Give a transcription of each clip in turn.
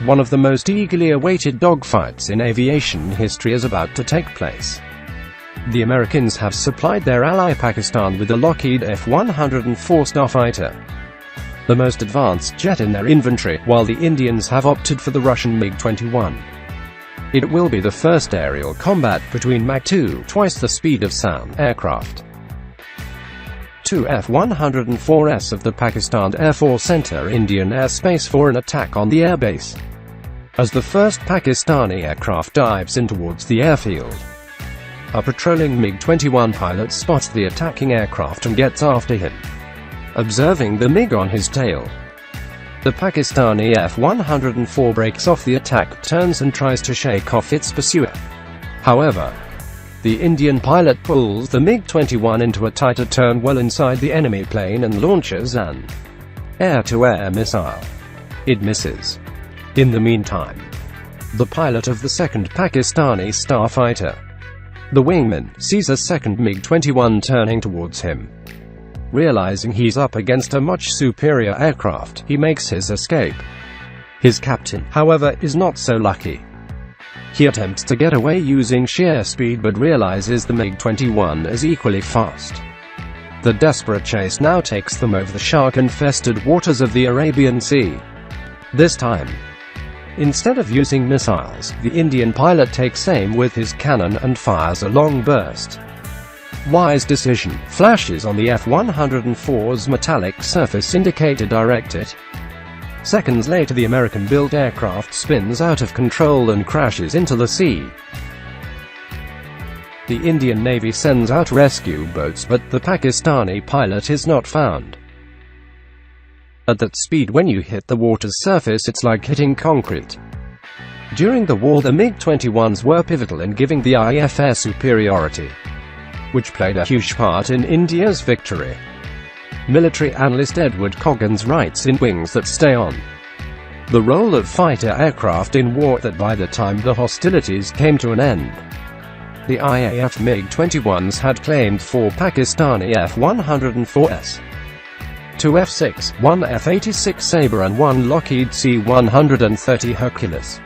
One of the most eagerly awaited dogfights in aviation history is about to take place. The Americans have supplied their ally Pakistan with the Lockheed F-104 Starfighter, the most advanced jet in their inventory, while the Indians have opted for the Russian MiG-21. It will be the first aerial combat between Mach 2, twice the speed of sound, aircraft. Two F-104s of the Pakistan Air Force enter Indian airspace for an attack on the airbase. As the first Pakistani aircraft dives in towards the airfield, a patrolling MiG-21 pilot spots the attacking aircraft and gets after him. Observing the MiG on his tail, the Pakistani F-104 breaks off the attack, turns and tries to shake off its pursuer. However, the Indian pilot pulls the MiG-21 into a tighter turn well inside the enemy plane and launches an air-to-air missile. It misses. In the meantime, the pilot of the second Pakistani Starfighter, the wingman, sees a second MiG-21 turning towards him. Realizing he's up against a much superior aircraft, he makes his escape. His captain, however, is not so lucky. He attempts to get away using sheer speed but realizes the MiG-21 is equally fast. The desperate chase now takes them over the shark-infested waters of the Arabian Sea. This time, instead of using missiles, the Indian pilot takes aim with his cannon and fires a long burst. Wise decision. Flashes on the F-104's metallic surface indicate to direct it. Seconds later, the American-built aircraft spins out of control and crashes into the sea. The Indian Navy sends out rescue boats, but the Pakistani pilot is not found. At that speed, when you hit the water's surface, it's like hitting concrete. During the war, the MiG-21s were pivotal in giving the IAF air superiority, which played a huge part in India's victory. Military analyst Edward Coggins writes in Wings That Stay On, the role of fighter aircraft in war, that by the time the hostilities came to an end, the IAF MiG-21s had claimed 4 Pakistani F-104s, 2 F-6, 1 F-86 Sabre and 1 Lockheed C-130 Hercules.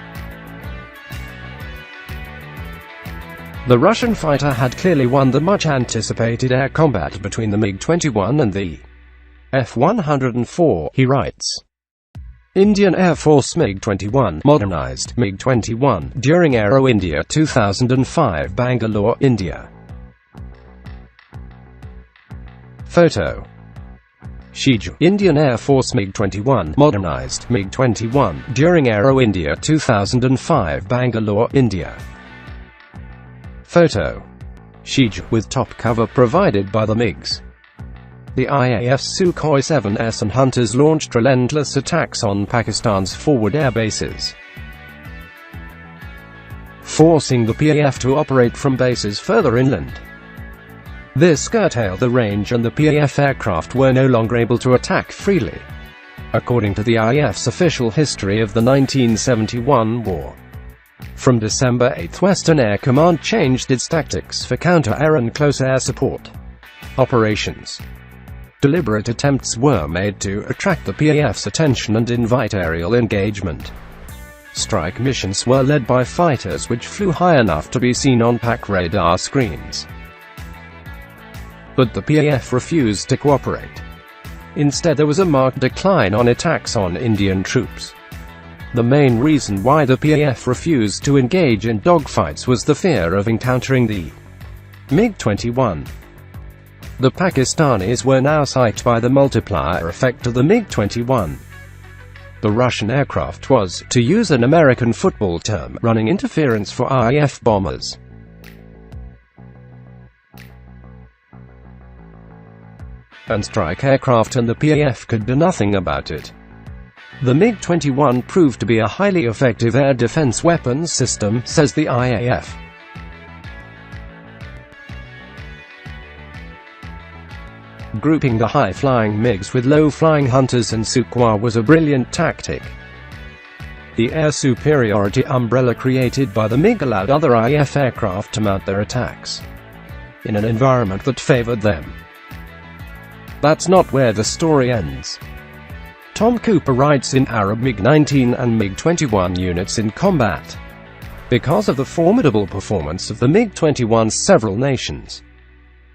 The Russian fighter had clearly won the much-anticipated air combat between the MiG-21 and the F-104, he writes. Indian Air Force MiG-21, modernized MiG-21, during Aero India 2005, Bangalore, India. Photo. Shiju. Indian Air Force MiG-21, modernized MiG-21, during Aero India 2005, Bangalore, India. Photo. Shiju, with top cover provided by the MiGs. The IAF's Sukhoi 7s and Hunters launched relentless attacks on Pakistan's forward air bases, forcing the PAF to operate from bases further inland. This curtailed the range, and the PAF aircraft were no longer able to attack freely, according to the IAF's official history of the 1971 war. From December 8, Western Air Command changed its tactics for counter-air and close air support operations. Deliberate attempts were made to attract the PAF's attention and invite aerial engagement. Strike missions were led by fighters which flew high enough to be seen on PAC radar screens. But the PAF refused to cooperate. Instead, there was a marked decline on attacks on Indian troops. The main reason why the PAF refused to engage in dogfights was the fear of encountering the MiG-21. The Pakistanis were now psyched by the multiplier effect of the MiG-21. The Russian aircraft was, to use an American football term, running interference for IAF bombers. And strike aircraft, and the PAF could do nothing about it. The MiG-21 proved to be a highly effective air defense weapons system, says the IAF. Grouping the high-flying MiGs with low-flying Hunters and Sukhoi was a brilliant tactic. The air superiority umbrella created by the MiG allowed other IAF aircraft to mount their attacks in an environment that favored them. That's not where the story ends. Tom Cooper writes, in Arab MiG-19 and MiG-21 units in combat. Because of the formidable performance of the MiG-21, several nations,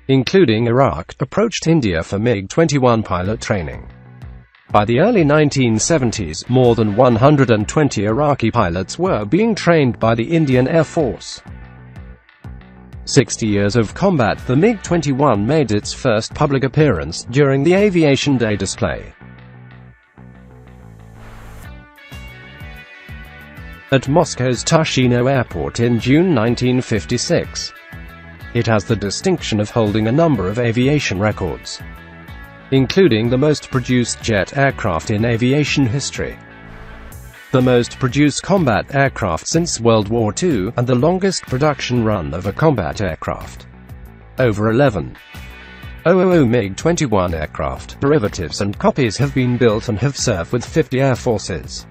including Iraq, approached India for MiG-21 pilot training. By the early 1970s, more than 120 Iraqi pilots were being trained by the Indian Air Force. 60 years of combat, the MiG-21 made its first public appearance during the Aviation Day display at Moscow's Tushino Airport in June 1956. It has the distinction of holding a number of aviation records, including the most produced jet aircraft in aviation history, the most produced combat aircraft since World War II, and the longest production run of a combat aircraft. Over 11,000 MiG-21 aircraft, derivatives and copies have been built and have served with 50 air forces.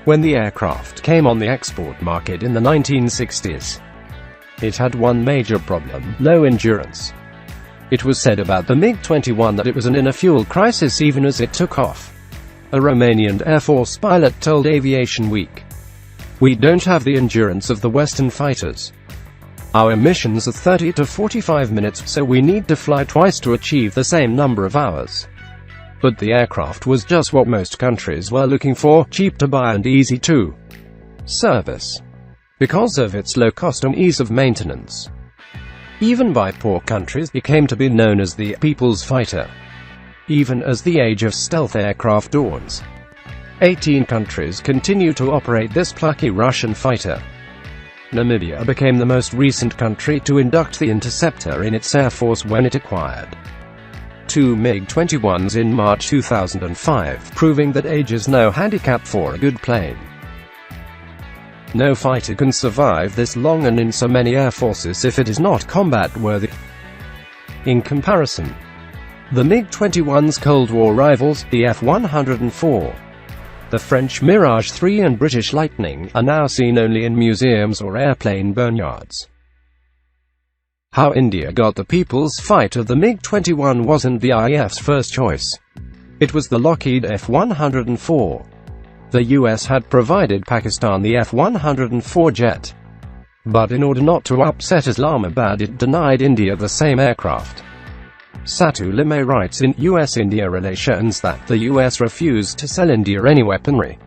When the aircraft came on the export market in the 1960s, it had one major problem: low endurance. It was said about the MiG-21 that it was in a fuel crisis even as it took off. A Romanian Air Force pilot told Aviation Week, "We don't have the endurance of the Western fighters. Our missions are 30 to 45 minutes, so we need to fly twice to achieve the same number of hours." But the aircraft was just what most countries were looking for: cheap to buy and easy to service, because of its low cost and ease of maintenance. Even by poor countries, it came to be known as the People's Fighter. Even as the age of stealth aircraft dawns, 18 countries continue to operate this plucky Russian fighter. Namibia became the most recent country to induct the Interceptor in its air force when it acquired 2 MiG-21s in March 2005, proving that age is no handicap for a good plane. No fighter can survive this long and in so many air forces if it is not combat-worthy. In comparison, the MiG-21's Cold War rivals, the F-104, the French Mirage 3 and British Lightning, are now seen only in museums or airplane boneyards. How India got the People's Fighter. The MiG-21 wasn't the IAF's first choice. It was the Lockheed F-104. The US had provided Pakistan the F-104 jet, but in order not to upset Islamabad, it denied India the same aircraft. Satu Limay writes in US-India Relations that the US refused to sell India any weaponry,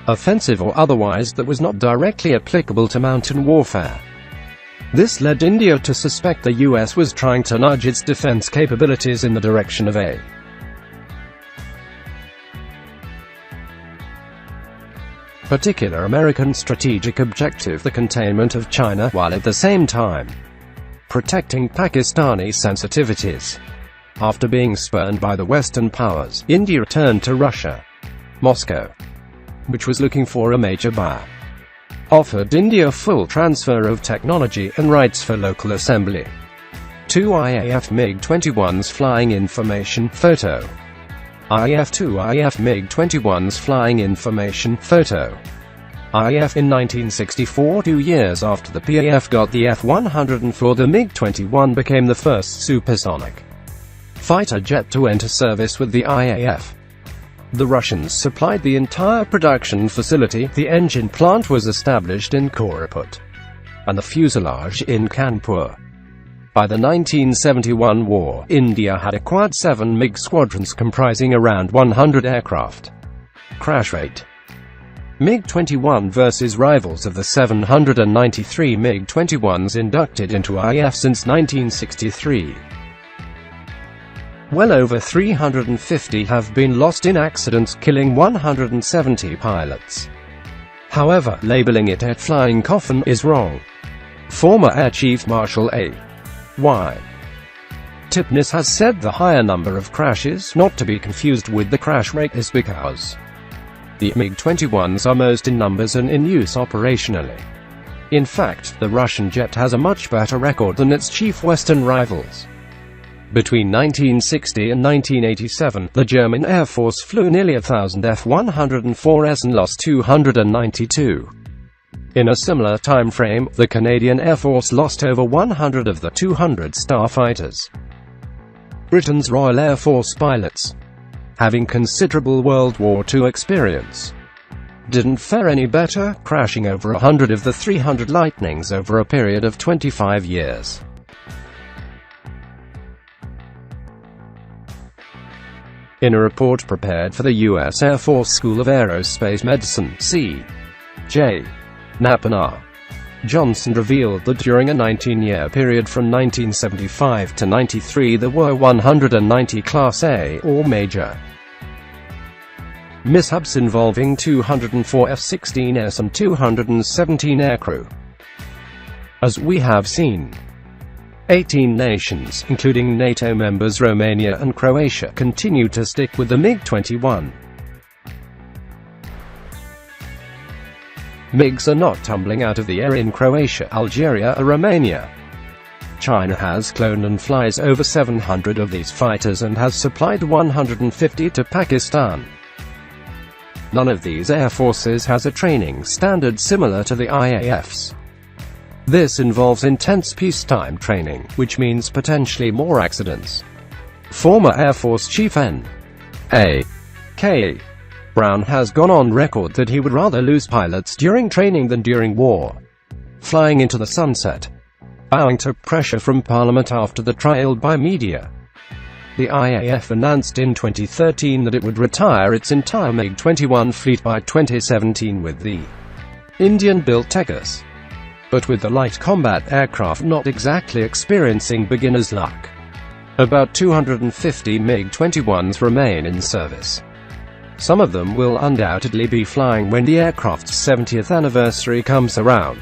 offensive or otherwise, that was not directly applicable to mountain warfare. This led India to suspect the US was trying to nudge its defense capabilities in the direction of a particular American strategic objective: the containment of China, while at the same time protecting Pakistani sensitivities. After being spurned by the Western powers, India turned to Russia. Moscow, which was looking for a major buyer, offered India full transfer of technology and rights for local assembly. 2 IAF MiG-21s flying information photo. IAF-2 IAF MiG-21s flying information photo. IAF in 1964, 2 years after the PAF got the F-104, the MiG-21 became the first supersonic fighter jet to enter service with the IAF. The Russians supplied the entire production facility. The engine plant was established in Koraput, and the fuselage in Kanpur. By the 1971 war, India had acquired 7 MiG squadrons comprising around 100 aircraft. Crash rate: MiG-21 versus rivals of the 793 MiG-21s inducted into IAF since 1963. Well over 350 have been lost in accidents, killing 170 pilots. However, labeling it a flying coffin is wrong. Former Air Chief Marshal A.Y. Tipnis has said the higher number of crashes, not to be confused with the crash rate, is because the MiG-21s are most in numbers and in use operationally. In fact, the Russian jet has a much better record than its chief Western rivals. Between 1960 and 1987, the German Air Force flew nearly 1,000 F-104s and lost 292. In a similar time frame, the Canadian Air Force lost over 100 of the 200 Starfighters. Britain's Royal Air Force pilots, having considerable World War II experience, didn't fare any better, crashing over 100 of the 300 Lightnings over a period of 25 years. In a report prepared for the U.S. Air Force School of Aerospace Medicine, C.J. Knapp and R. Johnson revealed that during a 19-year period from 1975 to 93 there were 190 Class A, or major, mishaps involving 204 F-16s and 217 aircrew. As we have seen, 18 nations, including NATO members Romania and Croatia, continue to stick with the MiG-21. MiGs are not tumbling out of the air in Croatia, Algeria or Romania. China has cloned and flies over 700 of these fighters and has supplied 150 to Pakistan. None of these air forces has a training standard similar to the IAF's. This involves intense peacetime training, which means potentially more accidents. Former Air Force Chief N.A.K. Brown has gone on record that he would rather lose pilots during training than during war. Flying into the sunset, bowing to pressure from Parliament after the trial by media. The IAF announced in 2013 that it would retire its entire MiG-21 fleet by 2017 with the Indian-built Tejas. But with the light combat aircraft not exactly experiencing beginner's luck, about 250 MiG-21s remain in service. Some of them will undoubtedly be flying when the aircraft's 70th anniversary comes around.